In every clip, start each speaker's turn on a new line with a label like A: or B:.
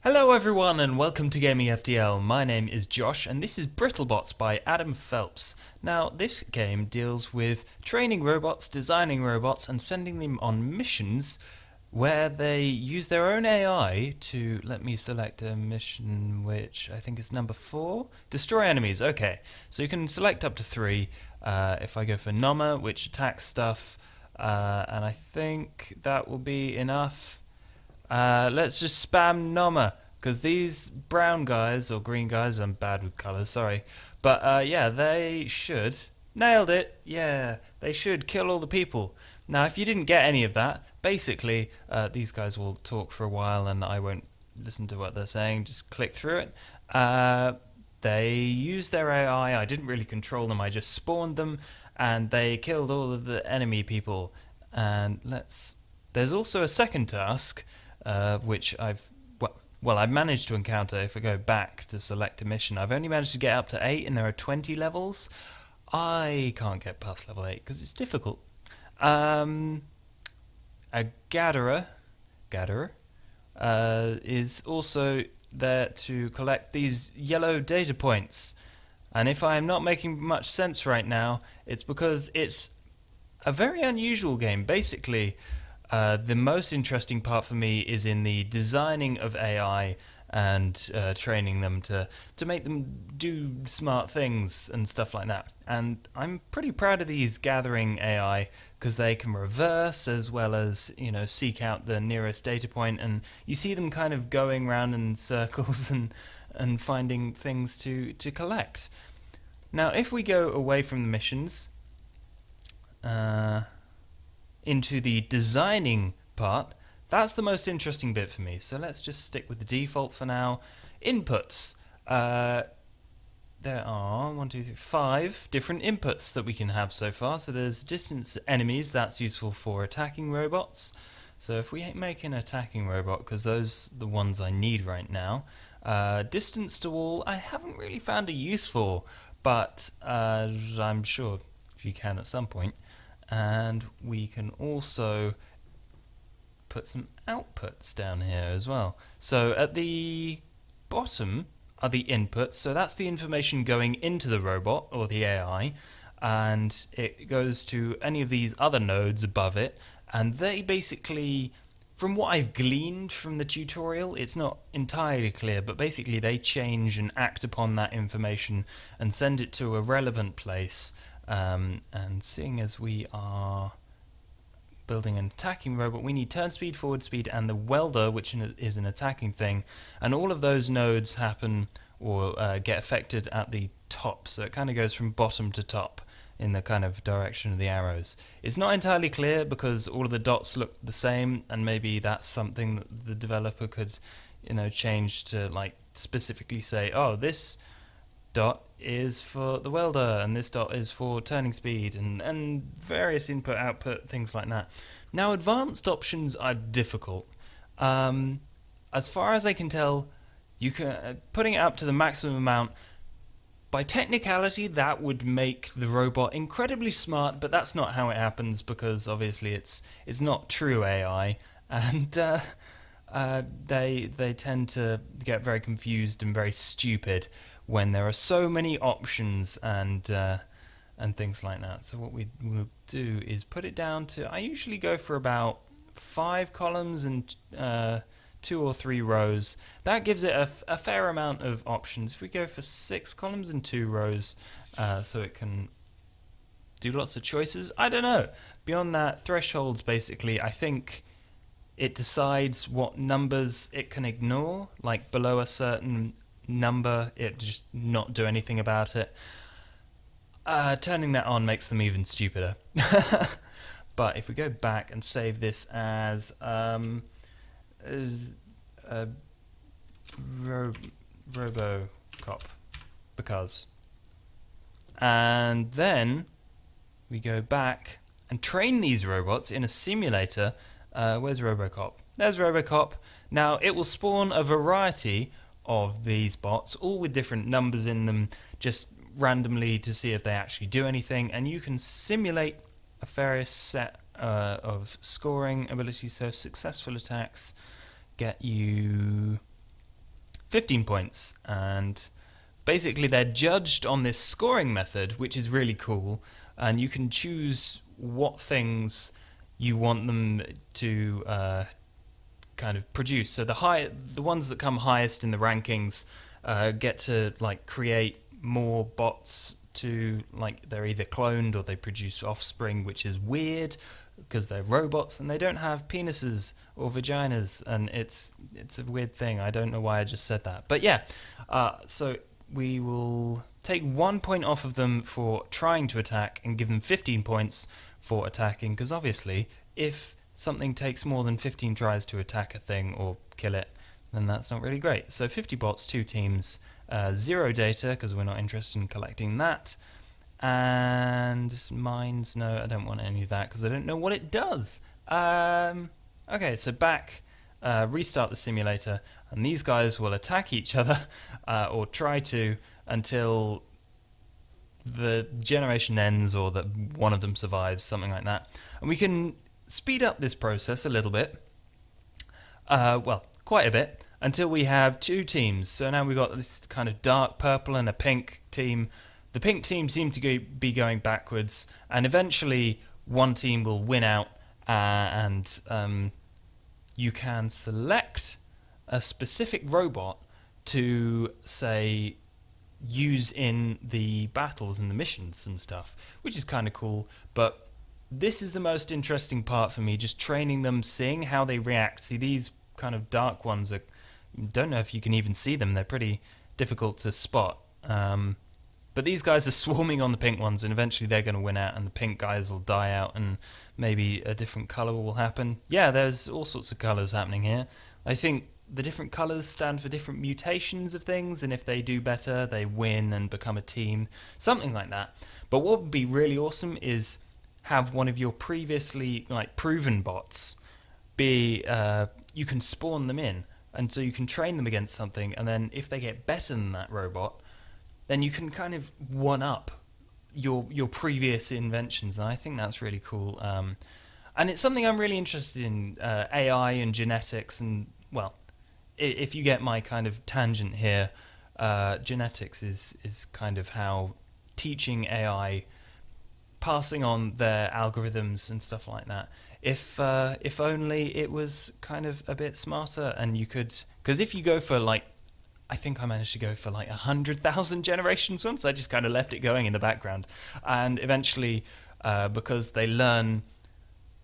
A: Hello everyone and welcome to Gaming FTL. My name is Josh and this is Brittlebots by Adam Phelps. Now this game deals with training robots, designing robots and sending them on missions where they use their own AI to, let me select a mission which I think is number 4, destroy enemies. Okay, so you can select up to 3. If I go for Noma, which attacks stuff, and I think that will be enough. Let's just spam Noma, because these brown guys, or green guys, I'm bad with colours, sorry. But yeah, they should. Nailed it! Yeah, they should kill all the people. Now, if you didn't get any of that, basically, these guys will talk for a while and I won't listen to what they're saying, just click through it. They use their AI, I didn't really control them, I just spawned them, and they killed all of the enemy people. And there's also a second task, which I've managed to encounter. If I go back to select a mission, I've only managed to get up to 8 and there are 20 levels. I can't get past level 8 because it's difficult. A gatherer is also there to collect these yellow data points. And if I am not making much sense right now, it's because it's a very unusual game. Basically, the most interesting part for me is in the designing of AI and training them to make them do smart things and stuff like that. And I'm pretty proud of these gathering AI because they can reverse as well as, seek out the nearest data point, and you see them kind of going around in circles and finding things to collect. Now, if we go away from the missions, into the designing part, that's the most interesting bit for me. So let's just stick with the default for now. Inputs. There are 5 different inputs that we can have so far. So there's distance enemies, that's useful for attacking robots. So if we make an attacking robot, because those are the ones I need right now. Distance to all, I haven't really found a use for, but I'm sure you can at some point. And we can also put some outputs down here as well. So at the bottom are the inputs, so that's the information going into the robot or the AI, and it goes to any of these other nodes above it, and they basically, from what I've gleaned from the tutorial, it's not entirely clear, but basically they change and act upon that information and send it to a relevant place. And seeing as we are building an attacking robot, we need turn speed, forward speed, and the welder, which is an attacking thing, and all of those nodes happen or get affected at the top, so it kind of goes from bottom to top in the kind of direction of the arrows. It's not entirely clear because all of the dots look the same, and maybe that's something that the developer could change to like specifically say, oh, this dot is for the welder and this dot is for turning speed, and various input output things like that. Now, advanced options are difficult. As far as I can tell, you can putting it up to the maximum amount, by technicality that would make the robot incredibly smart, but that's not how it happens because obviously it's not true AI, and they tend to get very confused and very stupid when there are so many options and things like that. So what we will do is put it down to, I usually go for about 5 columns and 2 or 3 rows. That gives it a fair amount of options. If we go for 6 columns and 2 rows, so it can do lots of choices. I don't know. Beyond that, thresholds basically, I think it decides what numbers it can ignore, like below a certain number it just not do anything about it. Turning that on makes them even stupider. But if we go back and save this as RoboCop, and then we go back and train these robots in a simulator. Where's RoboCop? There's RoboCop. Now it will spawn a variety of these bots, all with different numbers in them, just randomly to see if they actually do anything, and you can simulate a various set of scoring abilities. So successful attacks get you 15 points. And basically they're judged on this scoring method, which is really cool, and you can choose what things you want them to kind of produce. So the ones that come highest in the rankings get to like create more bots to, like, they're either cloned or they produce offspring, which is weird because they're robots and they don't have penises or vaginas, and it's a weird thing. I don't know why I just said that, but yeah. So we will take 1 point off of them for trying to attack and give them 15 points for attacking, because obviously if something takes more than 15 tries to attack a thing or kill it, then that's not really great. So 50 bots, 2 teams, 0 data because we're not interested in collecting that, and mines, no, I don't want any of that because I don't know what it does. Okay, so back, restart the simulator, and these guys will attack each other or try to, until the generation ends or that one of them survives, something like that. And we can speed up this process a little bit, well, quite a bit, until we have 2 teams. So now we've got this kind of dark purple and a pink team. The pink team seems to be going backwards, and eventually one team will win out, and you can select a specific robot to, say, use in the battles and the missions and stuff, which is kind of cool. But this is the most interesting part for me, just training them, seeing how they react. See, these kind of dark ones are, don't know if you can even see them, they're pretty difficult to spot. But these guys are swarming on the pink ones, and eventually they're going to win out, and the pink guys will die out, and maybe a different colour will happen. Yeah, there's all sorts of colours happening here. I think the different colours stand for different mutations of things, and if they do better, they win and become a team, something like that. But what would be really awesome is have one of your previously proven bots be, you can spawn them in, and so you can train them against something, and then if they get better than that robot, then you can kind of one-up your previous inventions, and I think that's really cool. And it's something I'm really interested in, AI and genetics, and, well, if you get my kind of tangent here, genetics is kind of how teaching AI, passing on their algorithms and stuff like that. If only it was kind of a bit smarter, and you could, because if you go for I think I managed to go for 100,000 generations once. I just kind of left it going in the background, and eventually, because they learn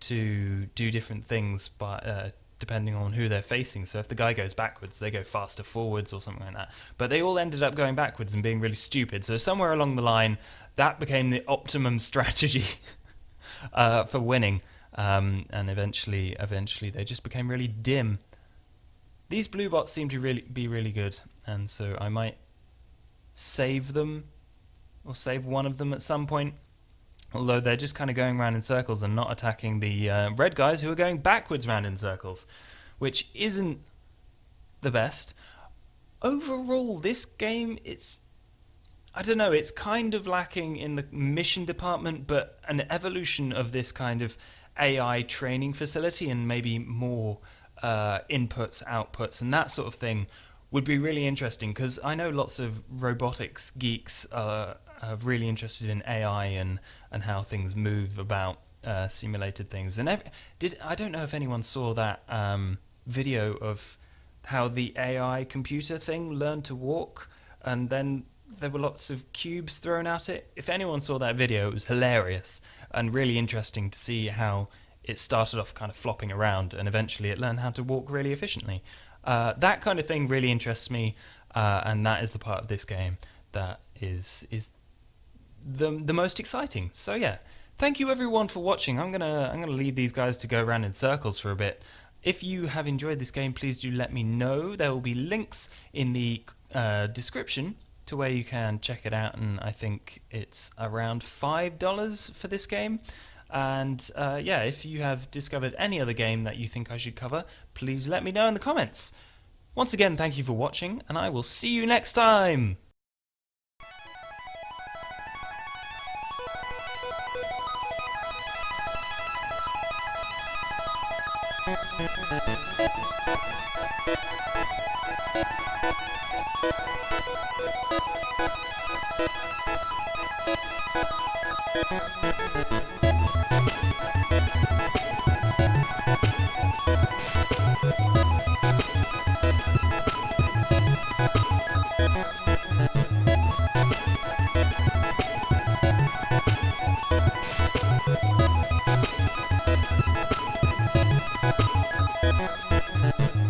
A: to do different things, but depending on who they're facing. So if the guy goes backwards, they go faster forwards or something like that. But they all ended up going backwards and being really stupid. So somewhere along the line, that became the optimum strategy for winning. And eventually they just became really dim. These blue bots seem to be really good, and so I might save them, or save one of them at some point. Although they're just kind of going around in circles and not attacking the red guys who are going backwards round in circles, which isn't the best. Overall, this game, I don't know, it's kind of lacking in the mission department, but an evolution of this kind of AI training facility and maybe more inputs, outputs, and that sort of thing would be really interesting, because I know lots of robotics geeks are really interested in AI and how things move about simulated things. And I don't know if anyone saw that video of how the AI computer thing learned to walk, and then there were lots of cubes thrown at it. If anyone saw that video, it was hilarious and really interesting to see how it started off kind of flopping around, and eventually it learned how to walk really efficiently. That kind of thing really interests me, and that is the part of this game that is the most exciting. So yeah, thank you everyone for watching. I'm gonna leave these guys to go around in circles for a bit. If you have enjoyed this game, please do let me know. There will be links in the description to where you can check it out, and I think it's around $5 for this game. And yeah, if you have discovered any other game that you think I should cover, please let me know in the comments. Once again, thank you for watching, and I will see you next time!